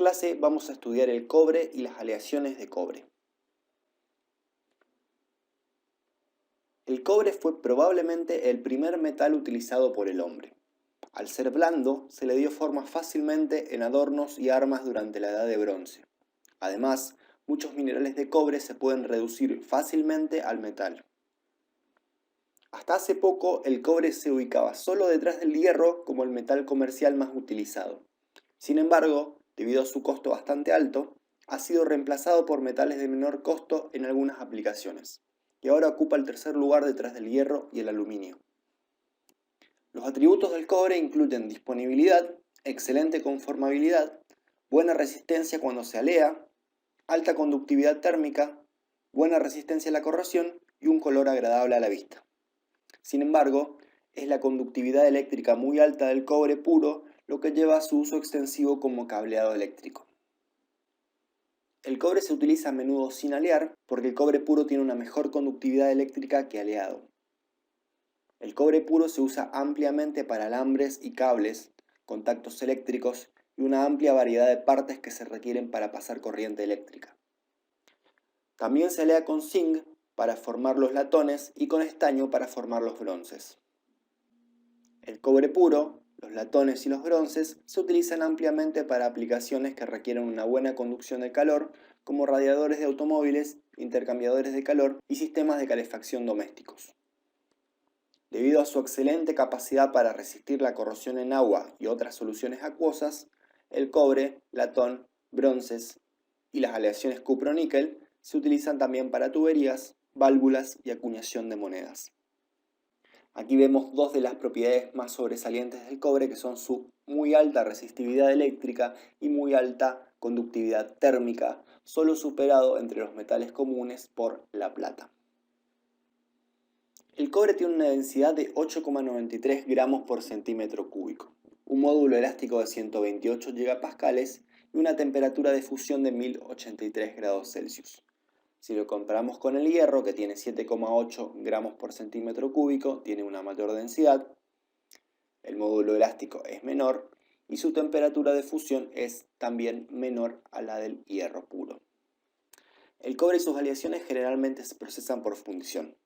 clase vamos a estudiar el cobre y las aleaciones de cobre. El cobre fue probablemente el primer metal utilizado por el hombre. Al ser blando, se le dio forma fácilmente en adornos y armas durante la Edad de Bronce. Además, muchos minerales de cobre se pueden reducir fácilmente al metal. Hasta hace poco, el cobre se ubicaba solo detrás del hierro como el metal comercial más utilizado. Sin embargo, debido a su costo bastante alto, ha sido reemplazado por metales de menor costo en algunas aplicaciones, y ahora ocupa el tercer lugar detrás del hierro y el aluminio. Los atributos del cobre incluyen disponibilidad, excelente conformabilidad, buena resistencia cuando se alea, alta conductividad térmica, buena resistencia a la corrosión y un color agradable a la vista. Sin embargo, es la conductividad eléctrica muy alta del cobre puro lo que lleva a su uso extensivo como cableado eléctrico. El cobre se utiliza a menudo sin alear porque el cobre puro tiene una mejor conductividad eléctrica que aleado. El cobre puro se usa ampliamente para alambres y cables, contactos eléctricos y una amplia variedad de partes que se requieren para pasar corriente eléctrica. También se alea con zinc para formar los latones y con estaño para formar los bronces. El cobre puro, los latones y los bronces se utilizan ampliamente para aplicaciones que requieren una buena conducción de calor, como radiadores de automóviles, intercambiadores de calor y sistemas de calefacción domésticos. Debido a su excelente capacidad para resistir la corrosión en agua y otras soluciones acuosas, el cobre, latón, bronces y las aleaciones cupro-níquel se utilizan también para tuberías, válvulas y acuñación de monedas. Aquí vemos dos de las propiedades más sobresalientes del cobre, que son su muy alta resistividad eléctrica y muy alta conductividad térmica, solo superado entre los metales comunes por la plata. El cobre tiene una densidad de 8,93 gramos por centímetro cúbico, un módulo elástico de 128 gigapascales y una temperatura de fusión de 1083 grados Celsius. Si lo comparamos con el hierro, que tiene 7,8 gramos por centímetro cúbico, tiene una mayor densidad, el módulo elástico es menor y su temperatura de fusión es también menor a la del hierro puro. El cobre y sus aleaciones generalmente se procesan por fundición,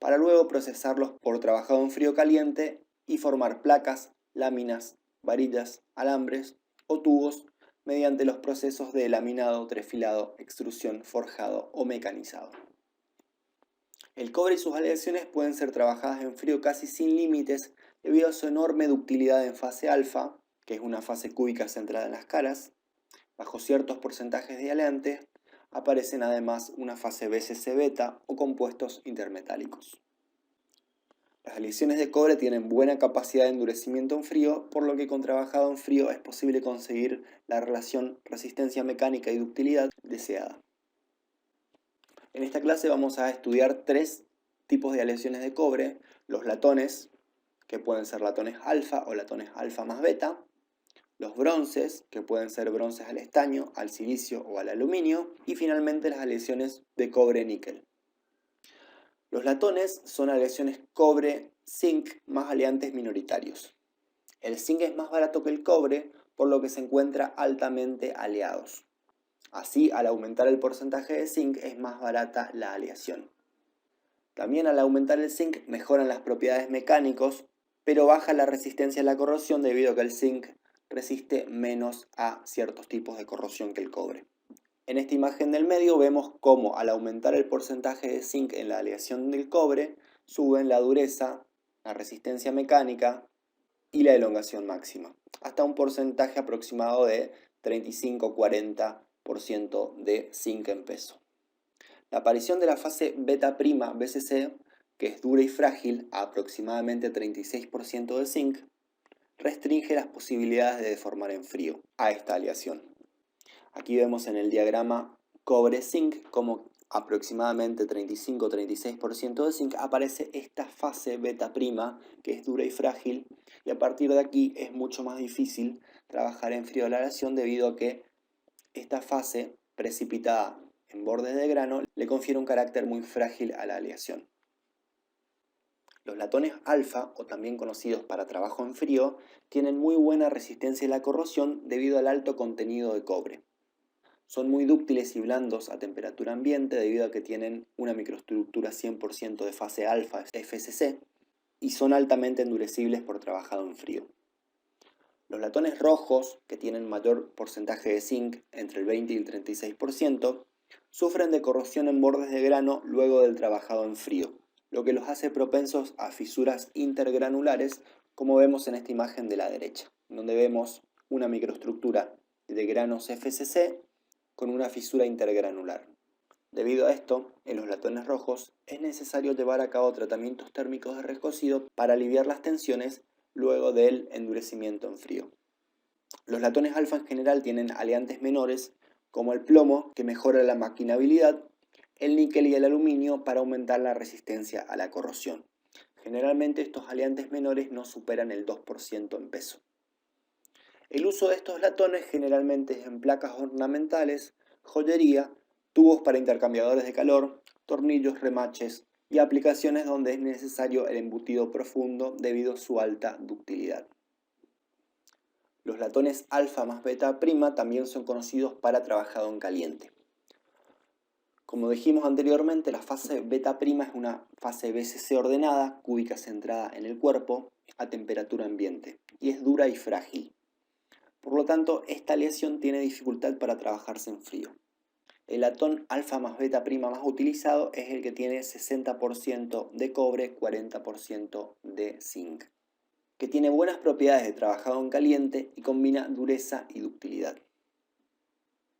para luego procesarlos por trabajado en frío caliente y formar placas, láminas, varillas, alambres o tubos mediante los procesos de laminado, trefilado, extrusión, forjado o mecanizado. El cobre y sus aleaciones pueden ser trabajadas en frío casi sin límites debido a su enorme ductilidad en fase alfa, que es una fase cúbica centrada en las caras. Bajo ciertos porcentajes de aleantes aparecen además una fase BCC beta o compuestos intermetálicos. Las aleaciones de cobre tienen buena capacidad de endurecimiento en frío, por lo que con trabajado en frío es posible conseguir la relación resistencia mecánica y ductilidad deseada. En esta clase vamos a estudiar tres tipos de aleaciones de cobre: los latones, que pueden ser latones alfa o latones alfa más beta; los bronces, que pueden ser bronces al estaño, al silicio o al aluminio; y finalmente las aleaciones de cobre-níquel. Los latones son aleaciones cobre-zinc más aleantes minoritarios. El zinc es más barato que el cobre, por lo que se encuentra altamente aleados. Así, al aumentar el porcentaje de zinc es más barata la aleación. También al aumentar el zinc mejoran las propiedades mecánicos, pero baja la resistencia a la corrosión debido a que el zinc resiste menos a ciertos tipos de corrosión que el cobre. En esta imagen del medio vemos cómo al aumentar el porcentaje de zinc en la aleación del cobre, suben la dureza, la resistencia mecánica y la elongación máxima, hasta un porcentaje aproximado de 35-40% de zinc en peso. La aparición de la fase beta' BCC, que es dura y frágil a aproximadamente 36% de zinc, restringe las posibilidades de deformar en frío a esta aleación. Aquí vemos en el diagrama cobre-zinc como aproximadamente 35-36% de zinc aparece esta fase beta', que es dura y frágil, y a partir de aquí es mucho más difícil trabajar en frío la aleación debido a que esta fase precipitada en bordes de grano le confiere un carácter muy frágil a la aleación. Los latones alfa, o también conocidos para trabajo en frío, tienen muy buena resistencia a la corrosión debido al alto contenido de cobre. Son muy dúctiles y blandos a temperatura ambiente debido a que tienen una microestructura 100% de fase alfa FCC y son altamente endurecibles por trabajado en frío. Los latones rojos, que tienen mayor porcentaje de zinc, entre el 20 y el 36%, sufren de corrosión en bordes de grano luego del trabajado en frío, lo que los hace propensos a fisuras intergranulares, como vemos en esta imagen de la derecha, donde vemos una microestructura de granos FCC con una fisura intergranular. Debido a esto, en los latones rojos es necesario llevar a cabo tratamientos térmicos de recocido para aliviar las tensiones luego del endurecimiento en frío. Los latones alfa en general tienen aleantes menores como el plomo, que mejora la maquinabilidad, el níquel y el aluminio para aumentar la resistencia a la corrosión. Generalmente estos aleantes menores no superan el 2% en peso. El uso de estos latones generalmente es en placas ornamentales, joyería, tubos para intercambiadores de calor, tornillos, remaches y aplicaciones donde es necesario el embutido profundo debido a su alta ductilidad. Los latones alfa más beta prima también son conocidos para trabajado en caliente. Como dijimos anteriormente, la fase beta prima es una fase BCC ordenada, cúbica centrada en el cuerpo, a temperatura ambiente, y es dura y frágil. Por lo tanto, esta aleación tiene dificultad para trabajarse en frío. El latón alfa más beta prima más utilizado es el que tiene 60% de cobre, 40% de zinc, que tiene buenas propiedades de trabajado en caliente y combina dureza y ductilidad.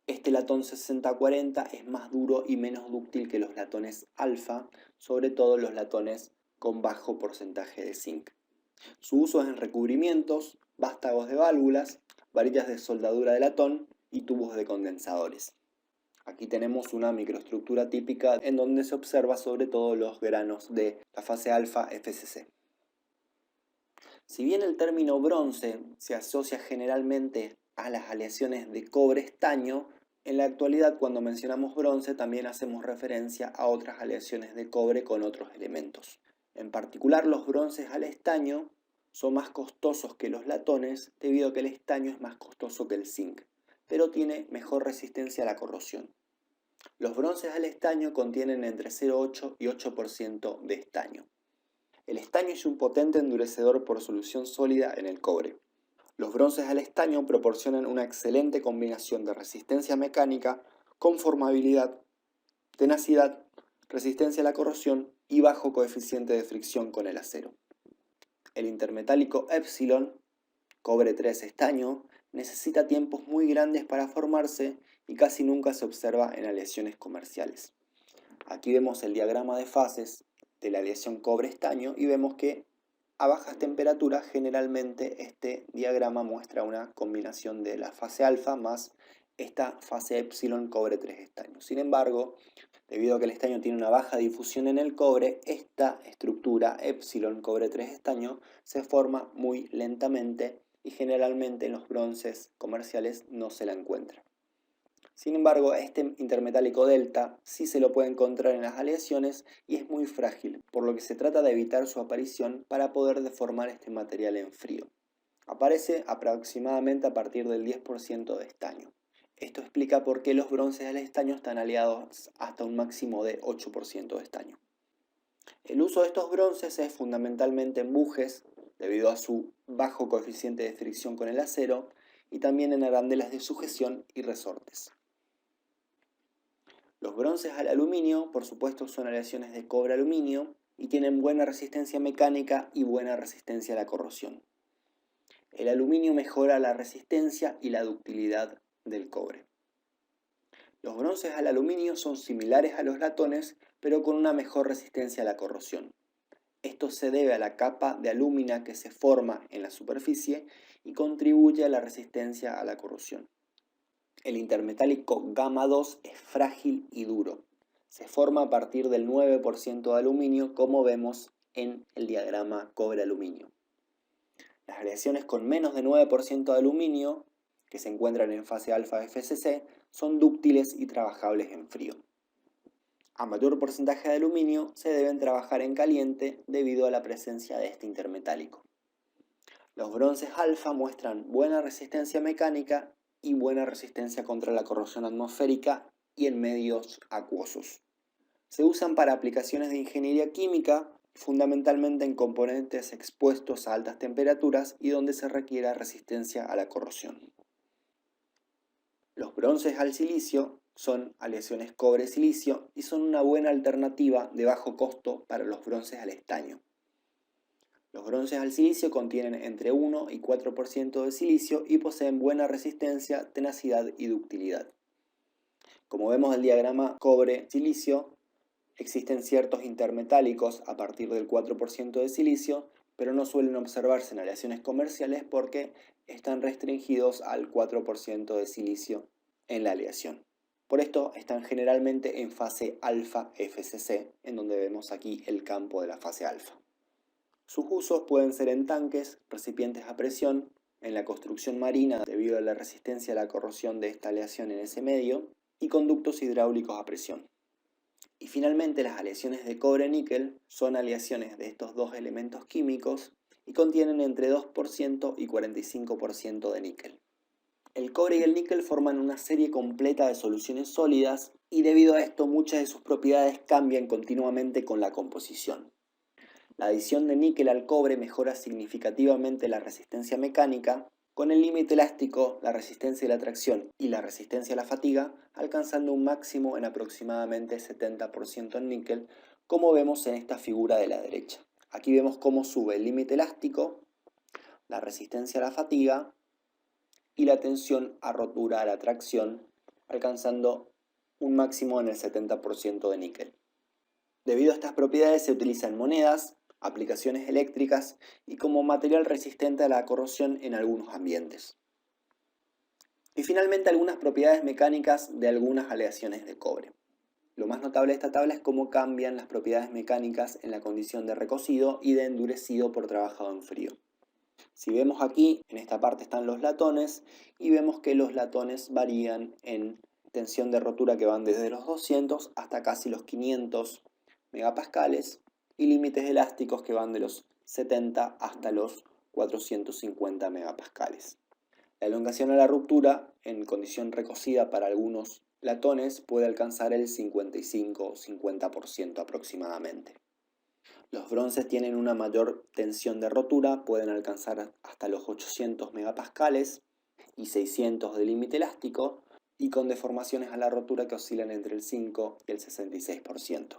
Este latón 60-40 es más duro y menos dúctil que los latones alfa, sobre todo los latones con bajo porcentaje de zinc. Su uso es en recubrimientos, vástagos de válvulas, varillas de soldadura de latón y tubos de condensadores. Aquí tenemos una microestructura típica en donde se observa sobre todo los granos de la fase alfa FCC. Si bien el término bronce se asocia generalmente a las aleaciones de cobre estaño, en la actualidad cuando mencionamos bronce también hacemos referencia a otras aleaciones de cobre con otros elementos. En particular, los bronces al estaño son más costosos que los latones debido a que el estaño es más costoso que el zinc, pero tiene mejor resistencia a la corrosión. Los bronces al estaño contienen entre 0,8 y 8% de estaño. El estaño es un potente endurecedor por solución sólida en el cobre. Los bronces al estaño proporcionan una excelente combinación de resistencia mecánica, conformabilidad, tenacidad, resistencia a la corrosión y bajo coeficiente de fricción con el acero. El intermetálico epsilon, cobre 3 estaño, necesita tiempos muy grandes para formarse y casi nunca se observa en aleaciones comerciales. Aquí vemos el diagrama de fases de la aleación cobre-estaño y vemos que a bajas temperaturas generalmente este diagrama muestra una combinación de la fase alfa más esta fase epsilon cobre 3 estaño. Sin embargo, debido a que el estaño tiene una baja difusión en el cobre, esta estructura epsilon cobre 3 estaño se forma muy lentamente y generalmente en los bronces comerciales no se la encuentra. Sin embargo, este intermetálico delta sí se lo puede encontrar en las aleaciones y es muy frágil, por lo que se trata de evitar su aparición para poder deformar este material en frío. Aparece aproximadamente a partir del 10% de estaño. Esto explica por qué los bronces al estaño están aliados hasta un máximo de 8% de estaño. El uso de estos bronces es fundamentalmente en bujes, debido a su bajo coeficiente de fricción con el acero, y también en arandelas de sujeción y resortes. Los bronces al aluminio, por supuesto, son aleaciones de cobre-aluminio y tienen buena resistencia mecánica y buena resistencia a la corrosión. El aluminio mejora la resistencia y la ductilidad del cobre. Los bronces al aluminio son similares a los latones, pero con una mejor resistencia a la corrosión. Esto se debe a la capa de alúmina que se forma en la superficie y contribuye a la resistencia a la corrosión. El intermetálico gamma 2 es frágil y duro. Se forma a partir del 9% de aluminio, como vemos en el diagrama cobre-aluminio. Las aleaciones con menos de 9% de aluminio, que se encuentran en fase alfa FCC, son dúctiles y trabajables en frío. A mayor porcentaje de aluminio se deben trabajar en caliente debido a la presencia de este intermetálico. Los bronces alfa muestran buena resistencia mecánica y buena resistencia contra la corrosión atmosférica y en medios acuosos. Se usan para aplicaciones de ingeniería química, fundamentalmente en componentes expuestos a altas temperaturas y donde se requiera resistencia a la corrosión. Los bronces al silicio son aleaciones cobre-silicio y son una buena alternativa de bajo costo para los bronces al estaño. Los bronces al silicio contienen entre 1 y 4% de silicio y poseen buena resistencia, tenacidad y ductilidad. Como vemos en el diagrama cobre-silicio, existen ciertos intermetálicos a partir del 4% de silicio, pero no suelen observarse en aleaciones comerciales porque están restringidos al 4% de silicio en la aleación. Por esto están generalmente en fase alfa FCC, en donde vemos aquí el campo de la fase alfa. Sus usos pueden ser en tanques, recipientes a presión, en la construcción marina debido a la resistencia a la corrosión de esta aleación en ese medio, y conductos hidráulicos a presión. Y finalmente las aleaciones de cobre-níquel son aleaciones de estos dos elementos químicos y contienen entre 2% y 45% de níquel. El cobre y el níquel forman una serie completa de soluciones sólidas y debido a esto muchas de sus propiedades cambian continuamente con la composición. La adición de níquel al cobre mejora significativamente la resistencia mecánica, con el límite elástico, la resistencia de la tracción y la resistencia a la fatiga alcanzando un máximo en aproximadamente 70% en níquel, como vemos en esta figura de la derecha. Aquí vemos cómo sube el límite elástico, la resistencia a la fatiga y la tensión a rotura a la tracción, alcanzando un máximo en el 70% de níquel. Debido a estas propiedades se utilizan monedas, aplicaciones eléctricas y como material resistente a la corrosión en algunos ambientes. Y finalmente algunas propiedades mecánicas de algunas aleaciones de cobre. Lo más notable de esta tabla es cómo cambian las propiedades mecánicas en la condición de recocido y de endurecido por trabajado en frío. Si vemos aquí, en esta parte están los latones y vemos que los latones varían en tensión de rotura que van desde los 200 hasta casi los 500 megapascales y límites elásticos que van de los 70 hasta los 450 megapascales. La elongación a la ruptura en condición recocida para algunos latones puede alcanzar el 55 o 50% aproximadamente. Los bronces tienen una mayor tensión de rotura, pueden alcanzar hasta los 800 megapascales y 600 de límite elástico y con deformaciones a la rotura que oscilan entre el 5 y el 66%.